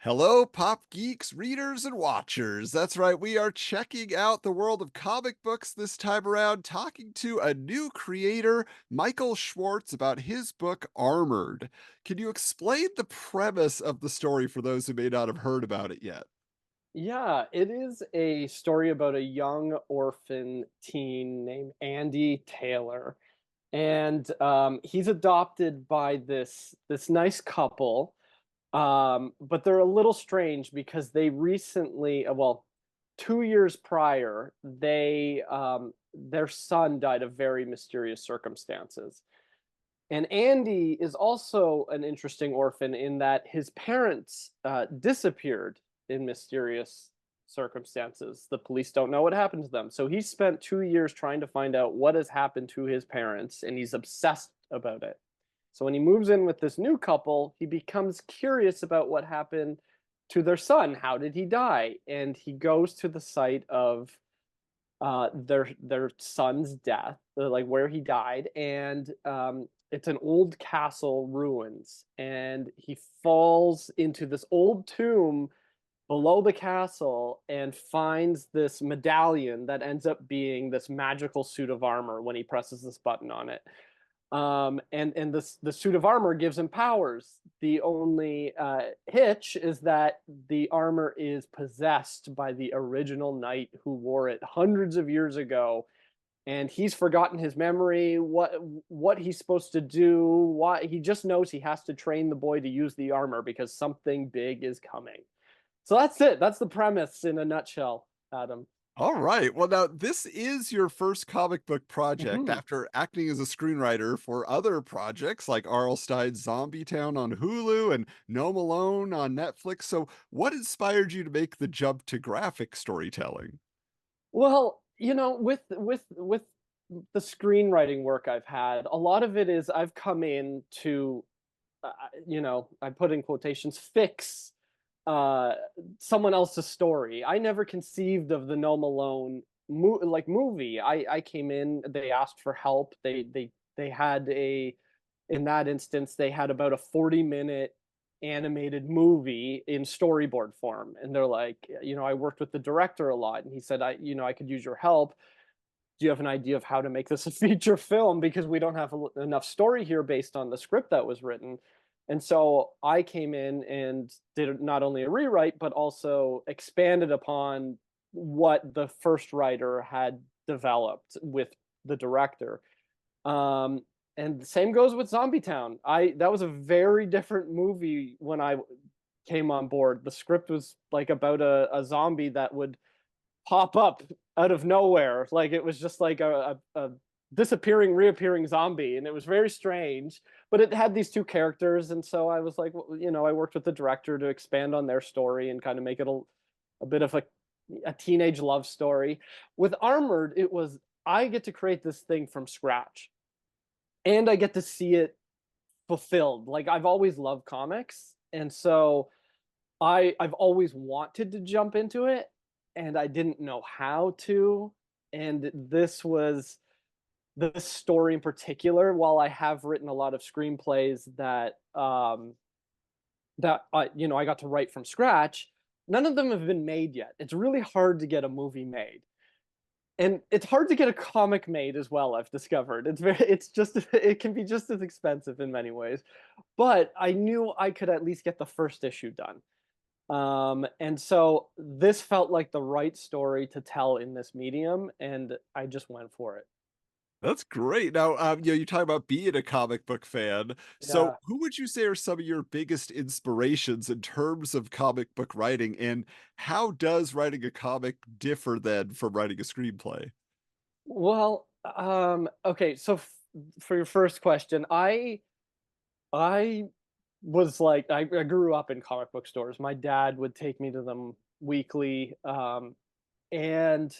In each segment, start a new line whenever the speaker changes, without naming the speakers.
Hello, pop geeks, readers, and watchers. That's right, we are checking out the world of comic books this time around, talking to a new creator, Michael Schwartz, about his book Armored. Can you explain the premise of the story for those who may not have heard about it yet?
Yeah, it is a story about a young orphan teen named Andy Taylor, and he's adopted by this nice couple. But they're a little strange because they recently, 2 years prior, their son died of very mysterious circumstances. And Andy is also an interesting orphan in that his parents disappeared in mysterious circumstances. The police don't know what happened to them. So he spent 2 years trying to find out what has happened to his parents, and he's obsessed about it. So when he moves in with this new couple, he becomes curious about what happened to their son. How did he die? And he goes to the site of their son's death, like where he died, and it's an old castle ruins, and he falls into this old tomb below the castle and finds this medallion that ends up being this magical suit of armor when he presses this button on it. And this the suit of armor gives him powers. The only hitch is that the armor is possessed by the original knight who wore it hundreds of years ago, and he's forgotten his memory, what he's supposed to do. Why he just knows he has to train the boy to use the armor because something big is coming. So that's it. That's the premise in a nutshell, Adam.
All right. Well, now this is your first comic book project
Mhm.
after acting as a screenwriter for other projects like R.L. Stein's Zombie Town on Hulu and Gnome Alone on Netflix. So, what inspired you to make the jump to graphic storytelling?
Well, with the screenwriting work I've had, a lot of it is I've come in to, I put in quotations, fix uh, someone else's story. I never conceived of the No Malone movie. I came in, they asked for help. They had in that instance they had about a 40-minute animated movie in storyboard form, and they're like, I worked with the director a lot, and he said, I could use your help. Do you have an idea of how to make this a feature film, because we don't have enough story here based on the script that was written. And so I came in and did not only a rewrite but also expanded upon what the first writer had developed with the director. um and the same goes with Zombie Town. I That was a very different movie when I came on board. The script was like about a zombie that would pop up out of nowhere. Like it was just like a disappearing, reappearing zombie, and it was very strange. But it had these two characters, and so I was like, I worked with the director to expand on their story and kind of make it a bit of a teenage love story. With Armored, it was I get to create this thing from scratch, and I get to see it fulfilled. Like I've always loved comics, and so I've always wanted to jump into it, and I didn't know how to. And this story in particular, while I have written a lot of screenplays that I got to write from scratch, none of them have been made yet. It's really hard to get a movie made. And it's hard to get a comic made as well, I've discovered. It can be just as expensive in many ways. But I knew I could at least get the first issue done. And so this felt like the right story to tell in this medium, and I just went for it.
That's great. Now, you talk about being a comic book fan. So,
Yeah.
who would you say are some of your biggest inspirations in terms of comic book writing, and how does writing a comic differ then from writing a screenplay?
Well, okay, so for your first question, I was like I grew up in comic book stores. My dad would take me to them weekly, and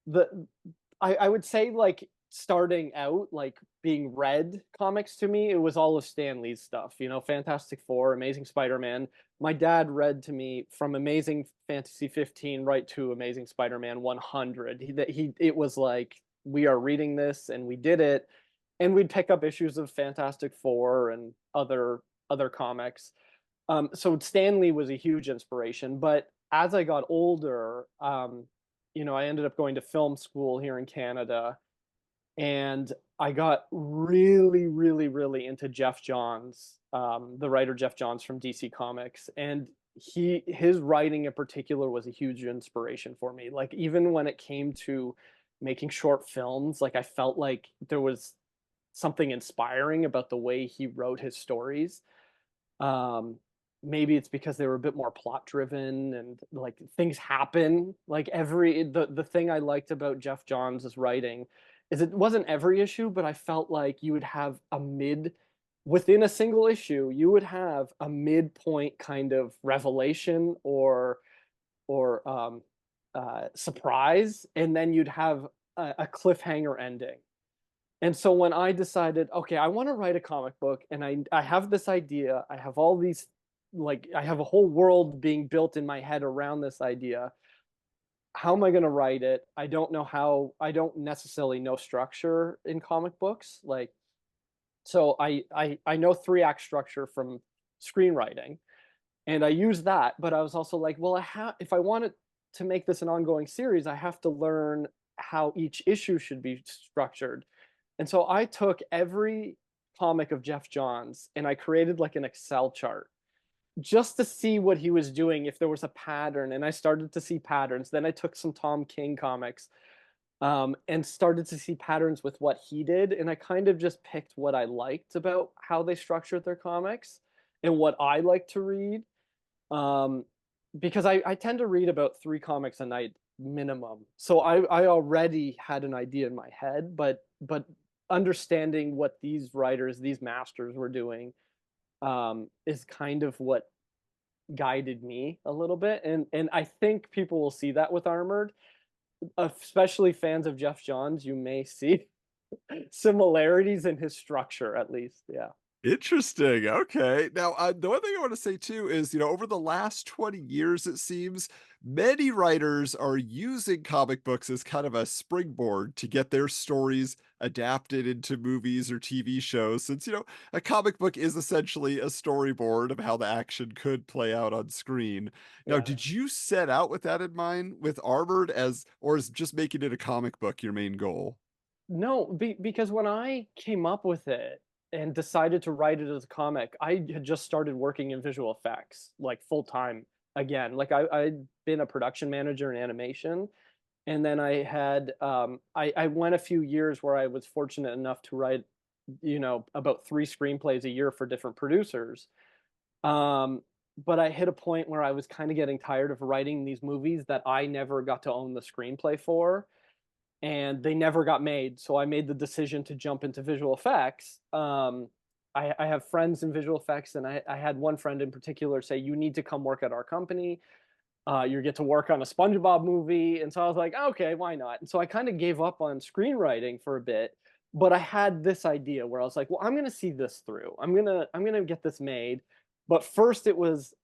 the I would say, like, starting out, like, being read comics to me, it was all of Stan Lee's stuff, Fantastic Four, Amazing Spider-Man. My dad read to me from Amazing Fantasy 15 right to Amazing Spider-Man 100. It was like, we are reading this, and we did it, and we'd pick up issues of Fantastic Four and other comics. So Stanley was a huge inspiration, but as I got older, I ended up going to film school here in Canada, and I got really, really, really into Jeff Johns, the writer Jeff Johns from DC Comics, and his writing in particular was a huge inspiration for me. Like even when it came to making short films, like I felt like there was something inspiring about the way he wrote his stories. Um, Maybe it's because they were a bit more plot driven and like things happen. Like the thing I liked about Jeff Johns' writing is it wasn't every issue, but I felt like you would have a mid within a single issue, you would have a midpoint kind of revelation or surprise, and then you'd have a cliffhanger ending. And so when I decided, okay, I want to write a comic book and I have this idea, I have all these like I have a whole world being built in my head around this idea. How am I going to write it? I don't know how. I don't necessarily know structure in comic books. Like so I know 3 act structure from screenwriting and I use that, but I was also like, well, I have if I wanted to make this an ongoing series, I have to learn how each issue should be structured. And so I took every comic of Jeff Johns and I created like an Excel chart just to see what he was doing, if there was a pattern. And I started to see patterns. Then I took some Tom King comics and started to see patterns with what he did. And I kind of just picked what I liked about how they structured their comics and what I like to read. Um, because I tend to read about 3 comics a night minimum. So I already had an idea in my head, but understanding what these writers, these masters were doing, is kind of what guided me a little bit. And I think people will see that with Armored, especially fans of Jeff Johns. You may see similarities in his structure, at least. Yeah.
Interesting. Okay. Now, the one thing I want to say too is, over the last 20 years, it seems many writers are using comic books as kind of a springboard to get their stories adapted into movies or TV shows. Since, a comic book is essentially a storyboard of how the action could play out on screen. Now,
Yeah.
did you set out with that in mind with Armored or is just making it a comic book your main goal?
No, because when I came up with it and decided to write it as a comic, I had just started working in visual effects like full time again. Like I'd been a production manager in animation. And then I went a few years where I was fortunate enough to write, about 3 screenplays a year for different producers. Um, but I hit a point where I was kind of getting tired of writing these movies that I never got to own the screenplay for and they never got made. So I made the decision to jump into visual effects. I have friends in visual effects, and I had one friend in particular say, "You need to come work at our company. You get to work on a SpongeBob movie." And so I was like, "Okay, why not?" And so I kind of gave up on screenwriting for a bit, but I had this idea where I was like, "Well, I'm gonna see this through. I'm gonna get this made." But first, it was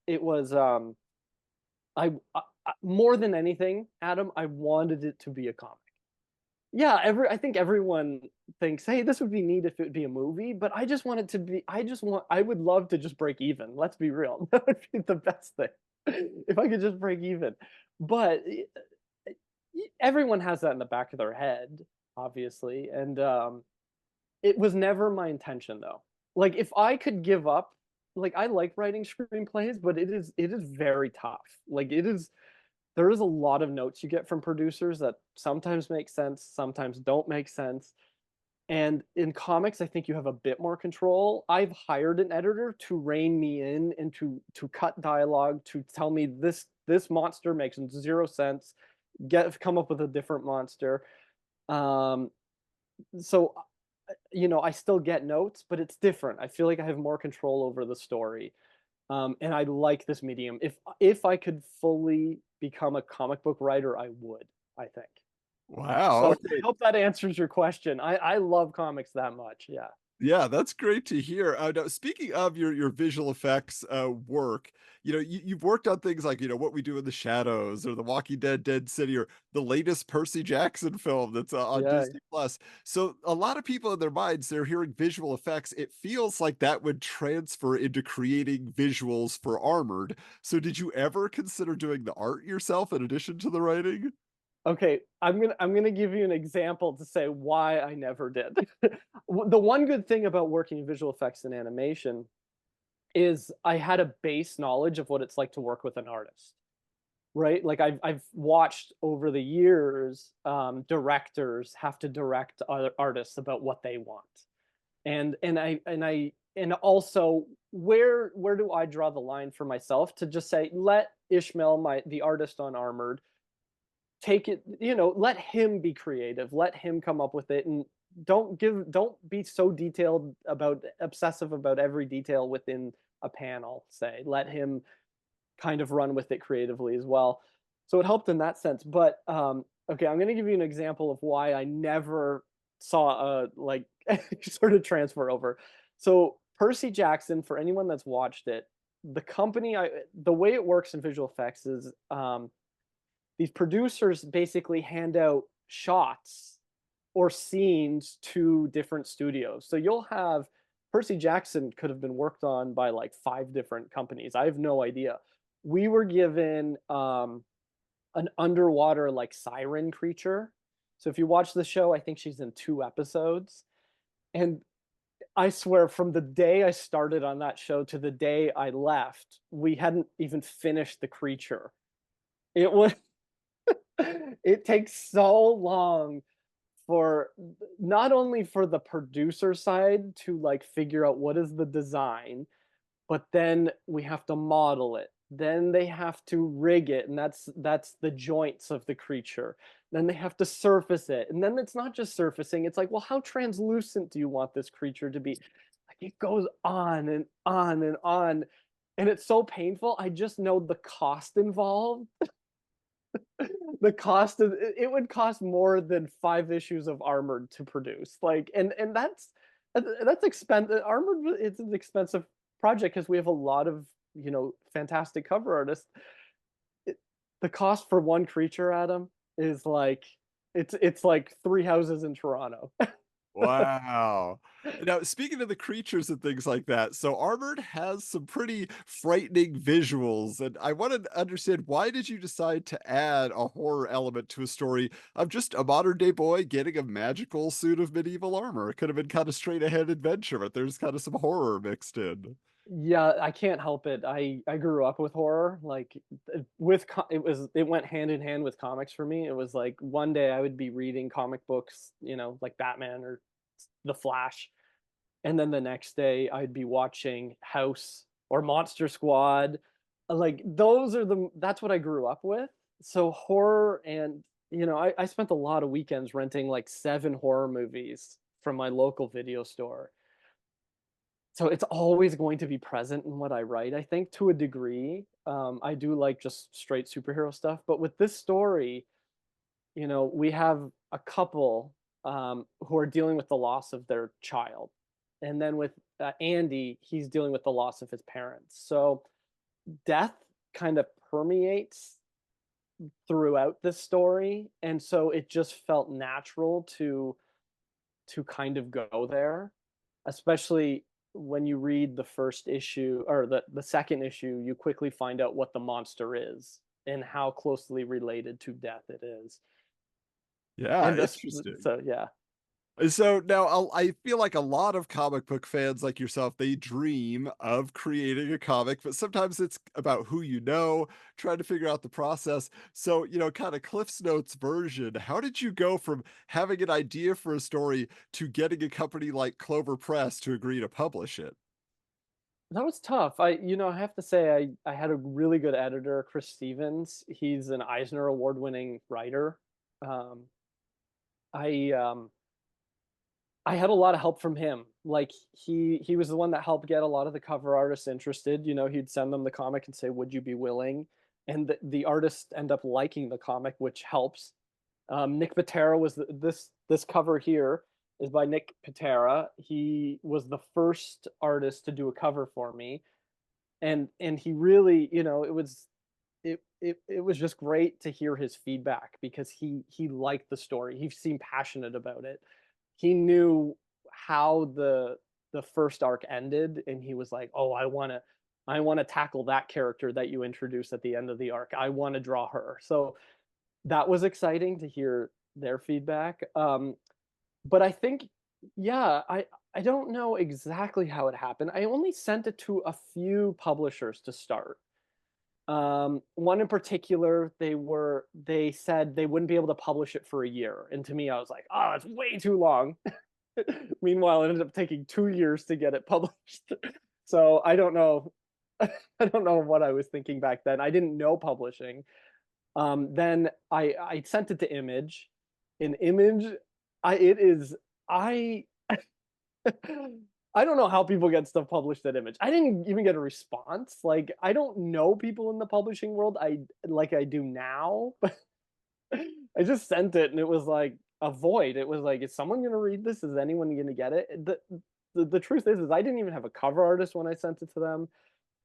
more than anything, Adam, I wanted it to be a comic. Yeah, I think everyone thinks, "Hey, this would be neat if it would be a movie," but I just want it to be I would love to just break even, let's be real. That would be the best thing, if I could just break even. But, everyone has that in the back of their head, obviously, and, it was never my intention, though. Like, if I could give up like, I like writing screenplays, but it is very tough. Like, there is a lot of notes you get from producers that sometimes make sense, sometimes don't make sense. And in comics, I think you have a bit more control. I've hired an editor to rein me in and to cut dialogue, to tell me this monster makes 0 sense. Come up with a different monster. Um, so I still get notes, but it's different. I feel like I have more control over the story. And I like this medium. If I could fully become a comic book writer, I would, I think.
Wow.
So I
Okay.
hope that answers your question. I love comics that much. Yeah.
Yeah, that's great to hear. Now, speaking of your visual effects work, you've worked on things like What We Do in the Shadows, or The Walking Dead, Dead City, or the latest Percy Jackson film that's on
Yeah.
Disney Plus. So a lot of people in their minds, they're hearing visual effects. It feels like that would transfer into creating visuals for Armored. So did you ever consider doing the art yourself in addition to the writing?
Okay, I'm gonna give you an example to say why I never did. The one good thing about working in visual effects and animation is I had a base knowledge of what it's like to work with an artist, right? Like I've watched over the years, directors have to direct other artists about what they want. And also where do I draw the line for myself to just say, let Ishmael, the artist on Armored, take it, let him be creative, let him come up with it, and don't be so detailed about obsessive about every detail within a panel. Say, let him kind of run with it creatively as well. So it helped in that sense. But okay, I'm going to give you an example of why I never saw a like sort of transfer over. So Percy Jackson, for anyone that's watched it, the way it works in visual effects is these producers basically hand out shots or scenes to different studios. So you'll have Percy Jackson could have been worked on by like 5 different companies. I have no idea. We were given an underwater like siren creature. So if you watch the show, I think she's in 2 episodes. And I swear, from the day I started on that show to the day I left, we hadn't even finished the creature. It was it takes so long for not only for the producer side to like figure out what is the design, but then we have to model it. Then they have to rig it, and that's the joints of the creature. Then they have to surface it, and then it's not just surfacing. It's like, well, how translucent do you want this creature to be? Like it goes on and on and on, and it's so painful. I just know the cost involved. The cost of it would cost more than 5 issues of Armored to produce. Like, and that's expensive. Armored, it's an expensive project because we have a lot of fantastic cover artists. It, the cost for one creature, Adam, is like it's like 3 houses in Toronto.
Wow. Now, speaking of the creatures and things like that, so Armored has some pretty frightening visuals, and I want to understand, why did you decide to add a horror element to a story of just a modern day boy getting a magical suit of medieval armor? It could have been kind of straight ahead adventure, but there's kind of some horror mixed in.
Yeah, I can't help it. I grew up with horror. Like it went hand in hand with comics for me. It was like one day I would be reading comic books, like Batman or The Flash, and then the next day I'd be watching House or Monster Squad. Like that's what I grew up with. So horror, and I spent a lot of weekends renting like 7 horror movies from my local video store. So it's always going to be present in what I write, I think, to a degree. I do like just straight superhero stuff, but with this story, we have a couple who are dealing with the loss of their child, and then with Andy, he's dealing with the loss of his parents. So death kind of permeates throughout this story, and so it just felt natural to kind of go there, especially when you read the first issue or the second issue, you quickly find out what the monster is and how closely related to death it is.
Yeah,
And this,
interesting.
so yeah.
So now I feel like a lot of comic book fans like yourself, they dream of creating a comic, but sometimes it's about who you know, trying to figure out the process. So, kind of Cliff's Notes version, how did you go from having an idea for a story to getting a company like Clover Press to agree to publish it?
That was tough. I have to say I had a really good editor, Chris Stevens. He's an Eisner Award winning writer. Um, I I had a lot of help from him. Like he was the one that helped get a lot of the cover artists interested. He'd send them the comic and say, "Would you be willing?" And the artists end up liking the comic, which helps. Nick Batera was this cover here is by Nick Patera. He was the first artist to do a cover for me, and he really, it was just great to hear his feedback because he liked the story. He seemed passionate about it. He knew how the first arc ended, and he was like, "Oh, I want to tackle that character that you introduced at the end of the arc. I want to draw her." So that was exciting to hear their feedback. But I think, yeah, I don't know exactly how it happened. I only sent it to a few publishers to start. One in particular, they said they wouldn't be able to publish it for a year, and to me, I was like, "Oh, it's way too long." Meanwhile, it ended up taking 2 years to get it published. So I don't know. I don't know what I was thinking back then. I didn't know publishing. Then I sent it to Image. In Image, I it is I I don't know how people get stuff published at Image. I didn't even get a response. Like, I don't know people in the publishing world I do now, but I just sent it and it was like a void. It was like, is someone gonna read this? Is anyone gonna get it? The truth is I didn't even have a cover artist when I sent it to them.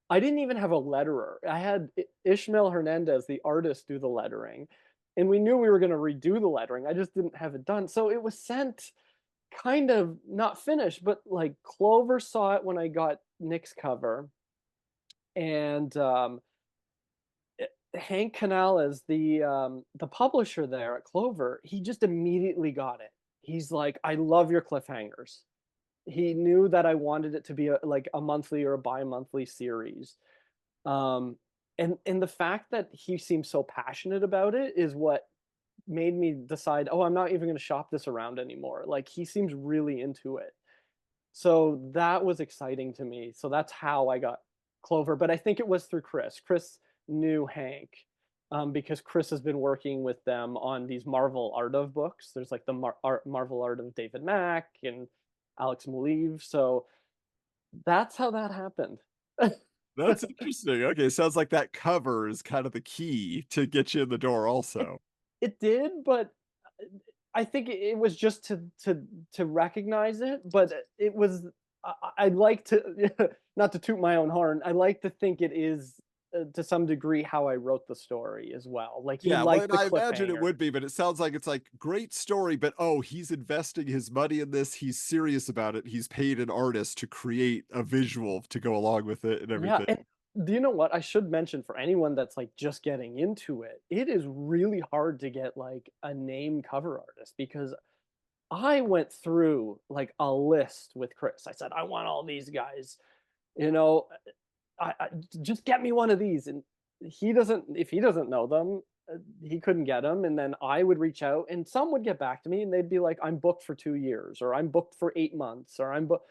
I didn't even have a letterer. I had Ishmael Hernandez, the artist, do the lettering, and we knew we were going to redo the lettering. I just didn't have it done. So it was sent kind of not finished, but like Clover saw it when I got Nick's cover, and Hank Canales, the publisher there at Clover, he just immediately got it. He's like, "I love your cliffhangers." He knew that I wanted it to be like a monthly or a bi-monthly series. Um, and the fact that he seems so passionate about it is what made me decide, oh, I'm not even going to shop this around anymore. Like, he seems really into it. So that was exciting to me. So that's how I got Clover. But I think it was through Chris. Chris knew Hank, because Chris has been working with them on these Marvel Art of books. There's like the Marvel Art of David Mack and Alex Maleev. So that's how that happened.
That's interesting. Okay, sounds like that cover is kind of the key to get you in the door
it
also.
it did, but I think it was just to recognize it, but it was I'd like to not to toot my own horn. I like to think it is, to some degree, how I wrote the story as well. Like, he
Yeah, well,
liked
and
the
I imagine it
cliffhanger.
would be, but it sounds like it's like great story, but oh, he's investing his money in this. He's serious about it. He's paid an artist to create a visual to go along with it and
Yeah,
everything.
and do you know what? I should mention, for anyone that's like just getting into it, it is really hard to get like a name cover artist, because I went through like a list with Chris. I said, I want all these guys, you know, I just get me one of these. And if he doesn't know them, he couldn't get them. And then I would reach out and some would get back to me and they'd be like, I'm booked for 2 years, or I'm booked for 8 months, or I'm booked.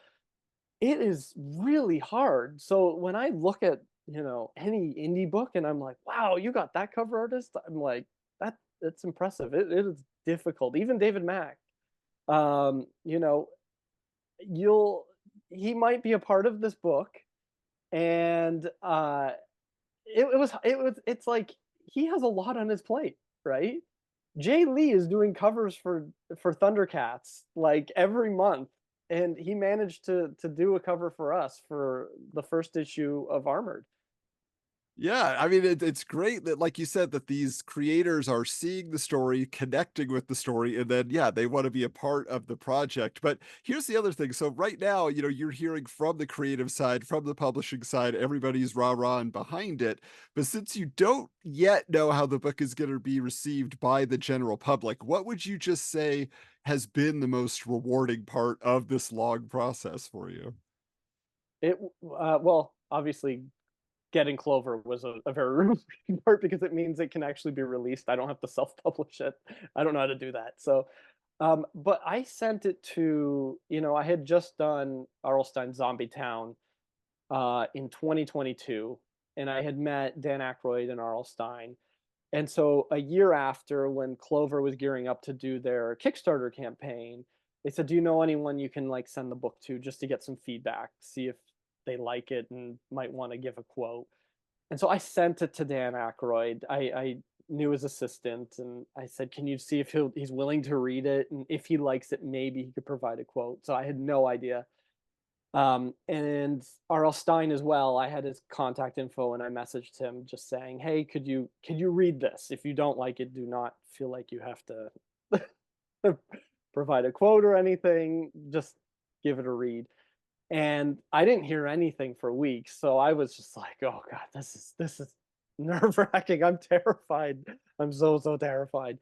It is really hard. So when I look at, any indie book and I'm like, wow, you got that cover artist, I'm like, that's impressive. It is difficult. Even David Mack, um, you know, you'll he might be a part of this book, and it's like he has a lot on his plate, right? Jay Lee is doing covers for Thundercats like every month, and he managed to do a cover for us for the first issue of Armored.
Yeah, I mean, it's great that, like you said, that these creators are seeing the story, connecting with the story, and then, yeah, they want to be a part of the project. But here's the other thing. So right now, you're hearing from the creative side, from the publishing side, everybody's rah-rah and behind it. But since you don't yet know how the book is going to be received by the general public, what would you just say has been the most rewarding part of this long process for you?
Well, obviously, getting Clover was a very rewarding part because it means it can actually be released. I don't have to self-publish it. I don't know how to do that. So, but I sent it to, I had just done Arlstein Zombie Town in 2022, and I had met Dan Aykroyd and Arlstein. And so a year after, when Clover was gearing up to do their Kickstarter campaign, they said, "Do you know anyone you can like send the book to just to get some feedback, see if they like it and might want to give a quote?" And so I sent it to Dan Aykroyd. I knew his assistant, and I said, "Can you see if he's willing to read it, and if he likes it, maybe he could provide a quote." So I had no idea. And R.L. Stein as well, I had his contact info and I messaged him just saying, "Hey, could you read this? If you don't like it, do not feel like you have to provide a quote or anything. Just give it a read." And I didn't hear anything for weeks, so I was just like, "Oh god, this is nerve-wracking. I'm terrified. I'm so terrified."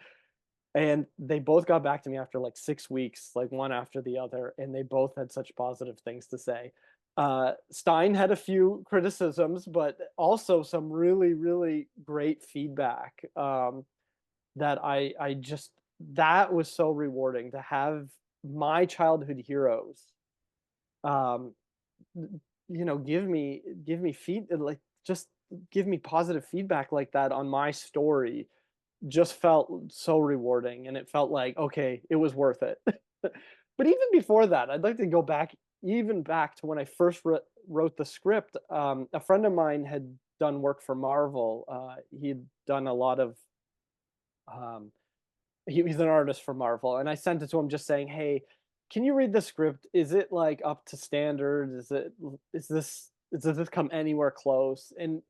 And they both got back to me after like 6 weeks, like one after the other, and they both had such positive things to say. Stein had a few criticisms, but also some really, really great feedback, that I just that was so rewarding to have my childhood heroes, um, give me like, just give me positive feedback like that on my story just felt so rewarding, and it felt like, okay, it was worth it. But even before that, I'd like to go back, even back to when I first wrote the script. A friend of mine had done work for Marvel. He'd done a lot of, um, he's an artist for Marvel, and I sent it to him just saying, "Hey, can you read the script? Is it like up to standard? Does this come anywhere close?" And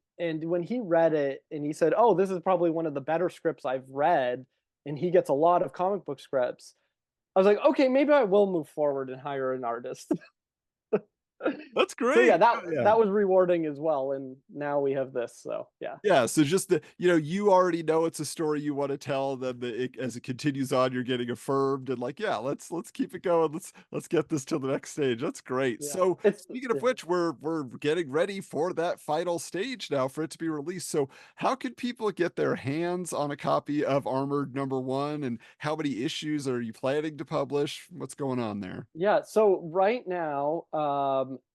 when he read it and he said, "Oh, this is probably one of the better scripts I've read," and he gets a lot of comic book scripts, I was like, "Okay, maybe I will move forward and hire an artist."
That's
So yeah,
great. Yeah.
that was rewarding as well, and now we have this. So yeah,
Yeah, so just the you already know it's a story you wanna tell, then as it continues on, you're getting affirmed and like, "Yeah, let's keep it going. Let's get this to the next stage." That's great.
yeah,
So,
it's
speaking of
yeah.
which, we're getting ready for that final stage now for it to be released. So, how can people get their hands on a copy of Armored #1, and how many issues are you planning to publish? What's going on there?
Yeah, so right now,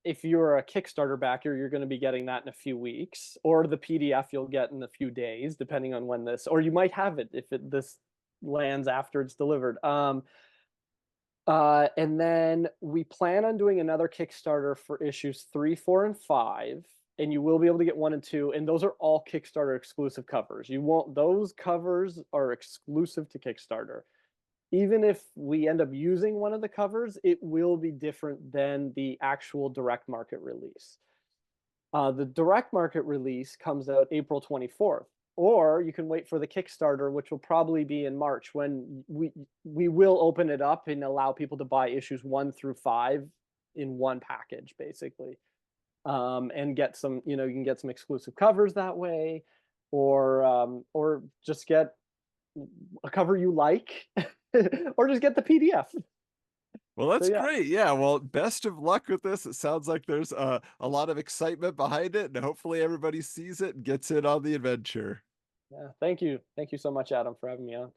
if you're a Kickstarter backer, you're going to be getting that in a few weeks, or the PDF you'll get in a few days, depending on when this, or you might have it if this lands after it's delivered. And then we plan on doing another Kickstarter for issues 3, 4, and 5, and you will be able to get 1 and 2, and those are all Kickstarter exclusive covers. You won't; those covers are exclusive to Kickstarter. Even if we end up using one of the covers, it will be different than the actual direct market release. The direct market release comes out April 24th, or you can wait for the Kickstarter, which will probably be in March, when we will open it up and allow people to buy issues 1 through 5 in one package, basically, and get some. You can get some exclusive covers that way, or just get a cover you like, or just get the PDF.
Well,
So
that's
yeah,
great. Yeah. Well, best of luck with this. It sounds like there's a lot of excitement behind it, and hopefully everybody sees it and gets in on the adventure.
yeah. Thank you so much, Adam, for having me on.